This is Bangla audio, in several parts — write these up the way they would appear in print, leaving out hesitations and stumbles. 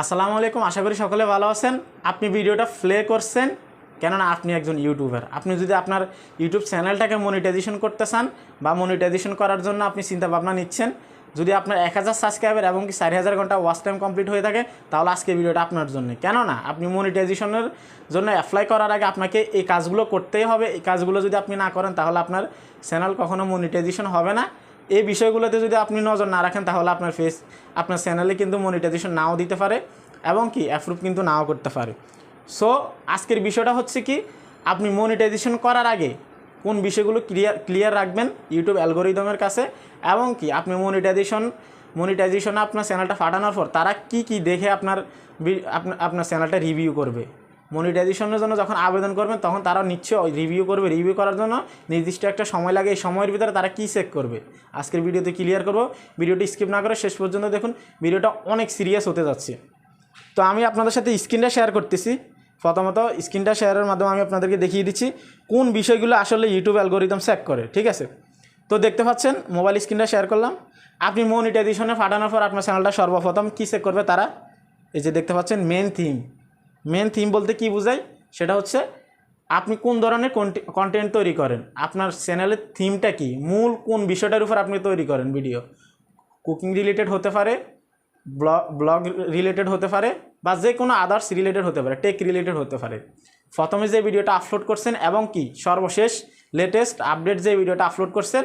আসসালামু আলাইকুম, আশা করি সকলে ভালো আছেন। আপনি ভিডিওটা প্লে করছেন কেননা আপনি একজন ইউটিউবার। আপনি যদি আপনার ইউটিউব চ্যানেলটাকে মনিটাইজেশন করতে চান বা মনিটাইজেশন করার জন্য আপনি চিন্তা ভাবনা নিচ্ছেন, যদি আপনার 1000 সাবস্ক্রাইবার এবং কি 4000 ঘন্টা ওয়াচ টাইম কমপ্লিট হয়ে থাকে, তাহলে আজকে ভিডিওটা আপনার জন্য। কেননা আপনি মনিটাইজেশনের জন্য অ্যাপ্লাই করার আগে আপনাকে এই কাজগুলো করতেই হবে। এই কাজগুলো যদি আপনি না করেন তাহলে আপনার চ্যানেল কখনো মনিটাইজেশন হবে না। এই বিষয়গুলোতে যদি আপনি নজর না রাখেন তাহলে আপনার চ্যানেলে কিন্তু মনিটাইজেশন নাও দিতে পারে এবং কি অ্যাপ্রুভ কিন্তু নাও করতে পারে। সো আজকের বিষয়টা হচ্ছে কি, আপনি মনিটাইজেশন করার আগে কোন বিষয়গুলো ক্লিয়ার রাখবেন ইউটিউব অ্যালগোরিদমের কাছে, এবং কি আপনি মনিটাইজেশনে আপনার চ্যানেলটা পাঠানোর পর তারা কি দেখে আপনার চ্যানেলটা রিভিউ করবে। মনিটাইজেশনের জন্য যখন আবেদন করবেন তখন তারা নিশ্চয়ই রিভিউ করবে। রিভিউ করার জন্য নির্দিষ্ট একটা সময় লাগে। এই সময়ের ভিতরে তারা কী চেক করবে আজকের ভিডিওতে ক্লিয়ার করব। ভিডিওটি স্কিপ না করে শেষ পর্যন্ত দেখুন, ভিডিওটা অনেক সিরিয়াস হতে যাচ্ছে। তো আমি আপনাদের সাথে স্ক্রিনটা শেয়ার করতেছি। প্রথমত স্ক্রিনটা শেয়ারের মাধ্যমে আমি আপনাদেরকে দেখিয়ে দিচ্ছি কোন বিষয়গুলো আসলে ইউটিউব অ্যালগোরিদম চেক করে। ঠিক আছে, তো দেখতে পাচ্ছেন মোবাইল স্ক্রিনটা শেয়ার করলাম। আপনি মনিটাইজেশনে পাঠানোর পর আপনার চ্যানেলটা সর্বপ্রথম কী চেক করবে তারা, এই যে দেখতে পাচ্ছেন মেন থিম বলতে কি বোঝায়, সেটা হচ্ছে আপনি কোন ধরনের কন্টেন্ট তৈরি করেন, আপনার চ্যানেলের থিমটা কি, মূল কোন বিষয়টার উপর আপনি তৈরি করেন ভিডিও। কুকিং রিলেটেড হতে পারে, ব্লগ রিলেটেড হতে পারে, বা যে কোনো আদার্স রিলেটেড হতে পারে, টেক রিলেটেড হতে পারে। প্রথমে যে ভিডিওটা আপলোড করছেন এবং কি সর্বশেষ লেটেস্ট আপডেট যে ভিডিওটা আপলোড করছেন,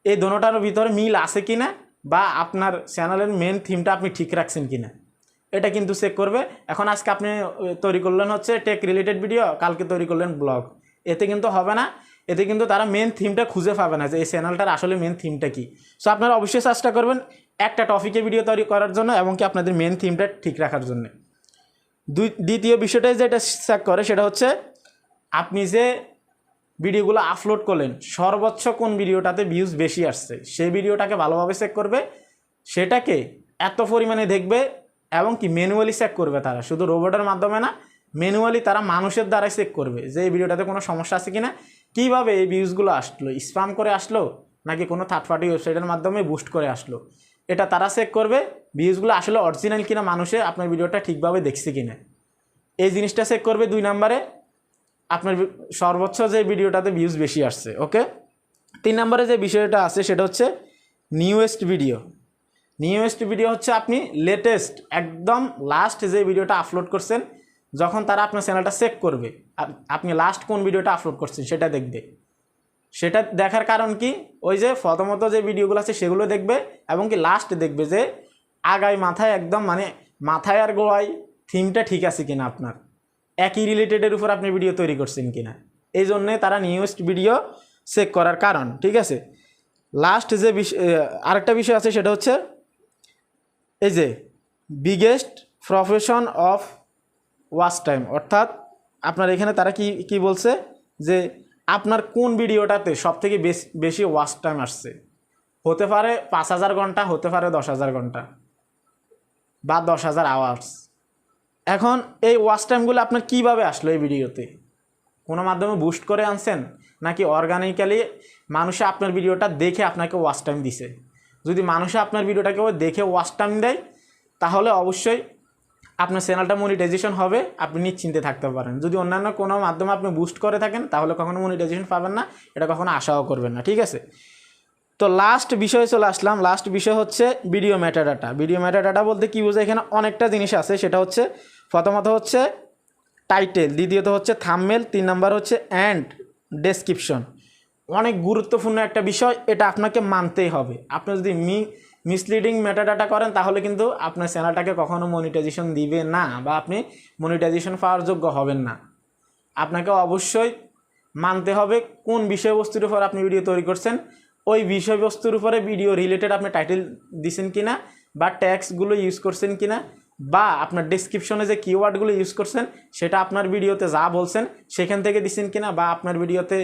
এই দোনোটার ভিতরে মিল আছে কিনা, বা আপনার চ্যানেলের মেন থিমটা আপনি ঠিক রাখছেন কিনা, এটা কিন্তু চেক করবে। এখন আজকে আপনি তৈরি করলেন হচ্ছে টেক রিলেটেড ভিডিও, কালকে তৈরি করলেন ব্লগ, এতে কিন্তু হবে না। এতে কিন্তু তারা মেন থিমটা খুঁজে পাবে না যে এই চ্যানেলটার আসলে মেন থিমটা কী। সো আপনারা অবশ্যই চেষ্টা করবেন একটা টপিকে ভিডিও তৈরি করার জন্য এবং কি আপনাদের মেন থিমটা ঠিক রাখার জন্য। দ্বিতীয় বিষয়টা যেটা চেক করে সেটা হচ্ছে আপনি যে ভিডিওগুলো আপলোড করলেন সর্বোচ্চ কোন ভিডিওটাতে ভিউজ বেশি আসছে, সেই ভিডিওটাকে ভালোভাবে চেক করবে, সেটাকে এত পরিমাণে দেখবে এবং কি ম্যানুয়ালি চেক করবে। তারা শুধু রোবটের মাধ্যমে না, ম্যানুয়ালি তারা মানুষের দ্বারাই চেক করবে যে এই ভিডিওটাতে কোনো সমস্যা আছে কিনা, কীভাবে এই ভিউজগুলো আসলো, স্প্যাম করে আসলো নাকি কোনো থার্ড পার্টি ওয়েবসাইটের মাধ্যমে বুস্ট করে আসলো, এটা তারা চেক করবে। ভিউজগুলো আসলে অরিজিনাল কিনা, মানুষে আপনার ভিডিওটা ঠিকভাবে দেখছে কিনা, এই জিনিসটা চেক করবে। 2 নম্বরে আপনার সর্বোচ্চ যে ভিডিওটাতে ভিউজ বেশি আসছে। ওকে, 3 নম্বরে যে বিষয়টা আছে সেটা হচ্ছে নিউয়েস্ট ভিডিও হচ্ছে আপনি লেটেস্ট একদম লাস্ট যে ভিডিওটা আপলোড করছেন, যখন তারা আপনার চ্যানেলটা চেক করবে আপনি লাস্ট কোন ভিডিওটা আপলোড করছেন সেটা দেখবে। সেটা দেখার কারণ কি, ওই যে প্রথমত যে ভিডিওগুলো আছে সেগুলো দেখবে এবং কি লাস্ট দেখবে যে আগায় মাথায় একদম মানে মাথায় আর গোড়ায় থিমটা ঠিক আছে কিনা, আপনার একই রিলেটেডের উপর আপনি ভিডিও তৈরি করছেন কিনা। এই জন্যে তারা নিউয়েস্ট ভিডিও চেক করার কারণ। ঠিক আছে, লাস্ট যে আরেকটা বিষয় আছে সেটা হচ্ছে এই যে biggest profession of watch time, অর্থাৎ আপনার এখানে তারা কি বলছে যে আপনার কোন ভিডিওটাতে সবথেকে বেশি ওয়াচ টাইম আসছে। হতে পারে 5000 ঘন্টা, হতে পারে 10,000 ঘন্টা বা 10,000 আওয়ার্স। এখন এই ওয়াচ টাইমগুলো আপনার কীভাবে আসলো এই ভিডিওতে, কোনো মাধ্যমে বুস্ট করে আনছেন নাকি অর্গানিক্যালি মানুষে আপনার ভিডিওটা দেখে আপনাকে ওয়াচ টাইম দিছে। যদি মানুষে আপনার ভিডিওটাকে দেখে ওয়াচ টাইম দেয় তাহলে অবশ্যই আপনার চ্যানেলটা মনিটাইজেশন হবে, আপনি নিশ্চিন্তে থাকতে পারেন। যদি অন্যান্য কোনো মাধ্যমে আপনি বুস্ট করে থাকেন তাহলে কখনো মনিটাইজেশন পাবেন না, এটা কখনো আশাও করবেন না। ঠিক আছে, তো লাস্ট বিষয়ে চলে আসলাম। লাস্ট বিষয় হচ্ছে ভিডিও মেটাডাটা বলতে কী বোঝায়, এখানে অনেকটা জিনিস আছে। সেটা হচ্ছে প্রথমত হচ্ছে টাইটেল, দ্বিতীয়ত হচ্ছে থাম্বনেল, 3 নাম্বার হচ্ছে অ্যান্ড ডেসক্রিপশন। অনেক গুরুত্বপূর্ণ একটা বিষয়, এটা আপনাকে মানতেই হবে। আপনি যদি মিসলিডিং মেটাডাটা করেন তাহলে কিন্তু আপনার চ্যানেলটাকে কখনো মনিটাইজেশন দিবে না, বা আপনি মনিটাইজেশন পাওয়ার যোগ্য হবেন না। আপনাকে অবশ্যই মানতে হবে কোন বিষয়বস্তুর উপর আপনি ভিডিও তৈরি করছেন, ওই বিষয়বস্তুর উপরে ভিডিও রিলেটেড আপনি টাইটেল দিচ্ছেন কিনা, বা ট্যাগসগুলো ইউজ করছেন কিনা, বা আপনার ডেসক্রিপশনে যে কিওয়ার্ডগুলো ইউজ করছেন সেটা আপনার ভিডিওতে যা বলছেন সেখান থেকে দিচ্ছেন কিনা, বা আপনার ভিডিওতে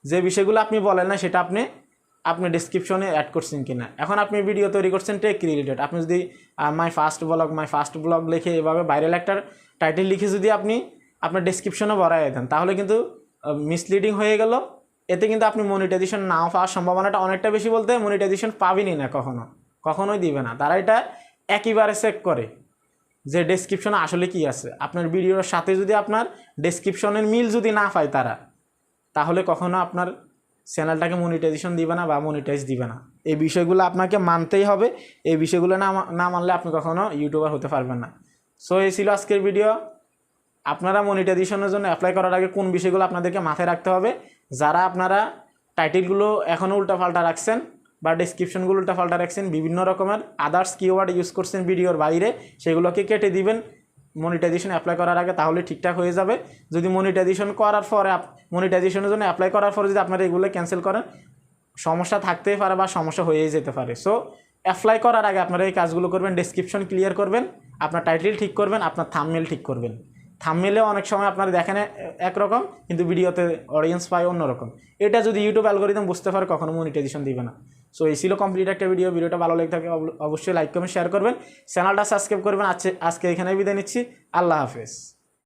যে বিষয়গুলো আপনি বলেন না সেটা আপনি ডেসক্রিপশনে অ্যাড করছেন কিনা। এখন আপনি ভিডিও তৈরি করছেন টেক রিলেটেড, আপনি যদি মাই ফার্স্ট ব্লগ লিখে এভাবে ভাইরাল একটা টাইটেল লিখে যদি আপনি আপনার ডেসক্রিপশনে ভরাই দেন তাহলে কিন্তু মিসলিডিং হয়ে গেল। এতে কিন্তু আপনি মনিটাইজেশন নাও পাওয়ার সম্ভাবনাটা অনেকটা বেশি, বলতে মনিটাইজেশন পাবেনই না, কখনোই দিবে না। তারা এটা একইবারে চেক করে যে ডেসক্রিপশনে আসলে কি আছে। আপনার ভিডিওর সাথে যদি আপনার ডেসক্রিপশনের মিল যদি না পায় তারা, তাহলে কখনো আপনার চ্যানেলটাকে মনিটাইজেশন দিবে না বা মনিটাইজ দিবে না। এই বিষয়গুলো আপনাকে মানতেই হবে। এই বিষয়গুলো না মানলে আপনি কখনো ইউটিউবার হতে পারবেন না। সো এই ছিল আজকের ভিডিও। আপনারা মনিটাইজেশনের জন্য অ্যাপ্লাই করার আগে কোন বিষয়গুলো আপনাদেরকে মাথায় রাখতে হবে, যারা আপনারা টাইটেলগুলো এখনও উল্টাপাল্টা রাখছেন বা ডেসক্রিপশনগুলো উল্টাপাল্টা রাখছেন, বিভিন্ন রকমের আদার্স কিওয়ার্ড ইউজ করছেন ভিডিওর বাইরে, সেগুলোকে কেটে দিবেন মনিটাইজেশন অ্যাপ্লাই করার আগে, তাহলে ঠিকঠাক হয়ে যাবে। যদি মনিটাইজেশন করার পরে মনিটাইজেশনের জন্য অ্যাপ্লাই করার পরে যদি আপনারা এগুলো ক্যান্সেল করেন, সমস্যা থাকতেই পারে বা সমস্যা হয়েই যেতে পারে। সো অ্যাপ্লাই করার আগে আপনারা এই কাজগুলো করবেন। ডেসক্রিপশন ক্লিয়ার করবেন, আপনার টাইটেল ঠিক করবেন, আপনার থাম্বনেল ঠিক করবেন। থাম্বনেলেও অনেক সময় আপনারা দেখেন একরকম, কিন্তু ভিডিওতে অডিয়েন্স পায় অন্যরকম। এটা যদি ইউটিউব অ্যালগরিদম বুঝতে পারে, কখনো মনিটাইজেশন দিবে না। সো এই ছিল কমপ্লিট একটা ভিডিও। ভিডিওটা ভালো লেগে থাকে অবশ্যই লাইক করবেন, শেয়ার করবেন, চ্যানেলটা সাবস্ক্রাইব করবেন। আজকে এখানে বিদায় নিচ্ছি। আল্লাহ হাফেজ।